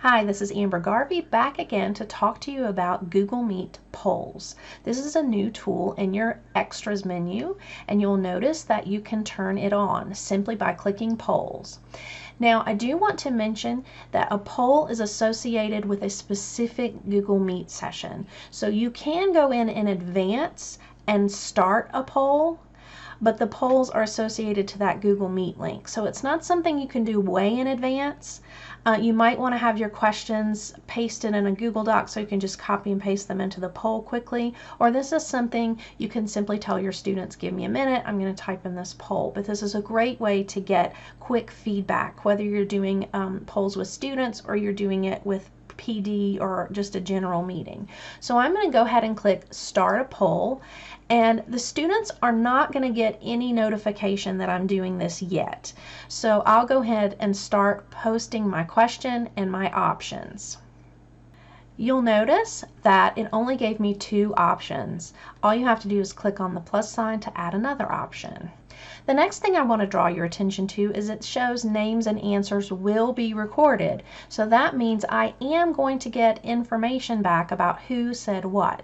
Hi, this is Amber Garvey back again to talk to you about Google Meet polls. This is a new tool in your extras menu, and you'll notice that you can turn it on simply by clicking polls. Now, I do want to mention that a poll is associated with a specific Google Meet session. So you can go in advance and start a poll, but the polls are associated to that Google Meet link. So it's not something you can do way in advance. You might want to have your questions pasted in a Google Doc so you can just copy and paste them into the poll quickly, or this is something you can simply tell your students, give me a minute, I'm going to type in this poll. But this is a great way to get quick feedback, whether you're doing polls with students or you're doing it with PD or just a general meeting. So I'm going to go ahead and click Start a Poll, and the students are not going to get any notification that I'm doing this yet. So I'll go ahead and start posting my question and my options. You'll notice that it only gave me 2 options. All you have to do is click on the plus sign to add another option. The next thing I want to draw your attention to is it shows names and answers will be recorded. So that means I am going to get information back about who said what.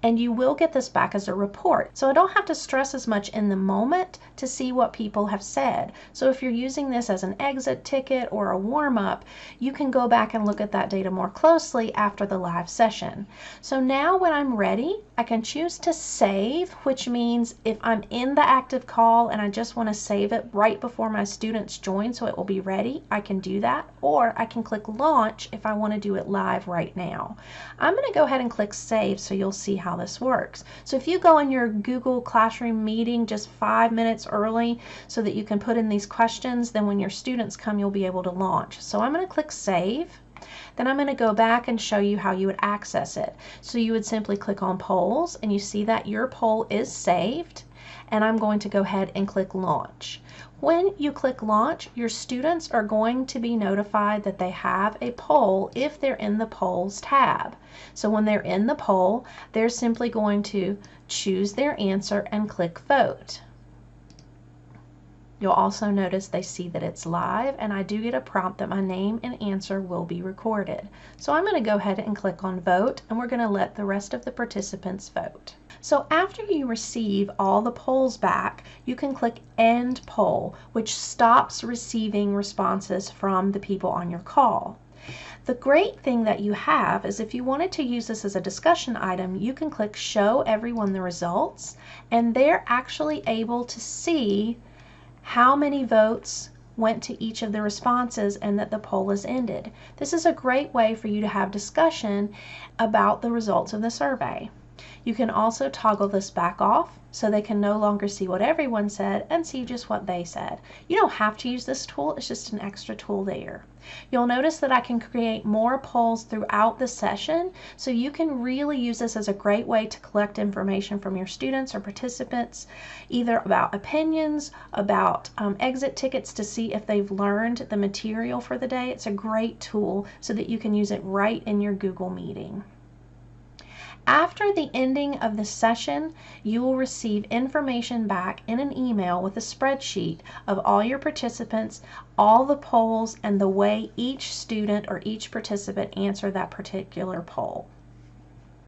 And you will get this back as a report. So I don't have to stress as much in the moment to see what people have said. So if you're using this as an exit ticket or a warm-up, you can go back and look at that data more closely after the live session. So now when I'm ready, I can choose to save, which means if I'm in the active call and I just want to save it right before my students join so it will be ready, I can do that. Or I can click launch if I want to do it live right now. I'm going to go ahead and click save so you'll see how this works. So if you go in your Google Classroom meeting just 5 minutes early so that you can put in these questions, then when your students come you'll be able to launch. So I'm going to click save. Then I'm going to go back and show you how you would access it. So you would simply click on polls and you see that your poll is saved, and I'm going to go ahead and click launch. When you click launch, your students are going to be notified that they have a poll if they're in the polls tab. So when they're in the poll, they're simply going to choose their answer and click vote. You'll also notice they see that it's live, and I do get a prompt that my name and answer will be recorded. So I'm going to go ahead and click on vote, and we're going to let the rest of the participants vote. So after you receive all the polls back, you can click End Poll, which stops receiving responses from the people on your call. The great thing that you have is if you wanted to use this as a discussion item, you can click Show Everyone the Results, and they're actually able to see how many votes went to each of the responses and that the poll is ended. This is a great way for you to have discussion about the results of the survey. You can also toggle this back off so they can no longer see what everyone said and see just what they said. You don't have to use this tool, it's just an extra tool there. You'll notice that I can create more polls throughout the session, so you can really use this as a great way to collect information from your students or participants, either about opinions, about exit tickets to see if they've learned the material for the day. It's a great tool so that you can use it right in your Google meeting. After the ending of the session, you will receive information back in an email with a spreadsheet of all your participants, all the polls, and the way each student or each participant answered that particular poll.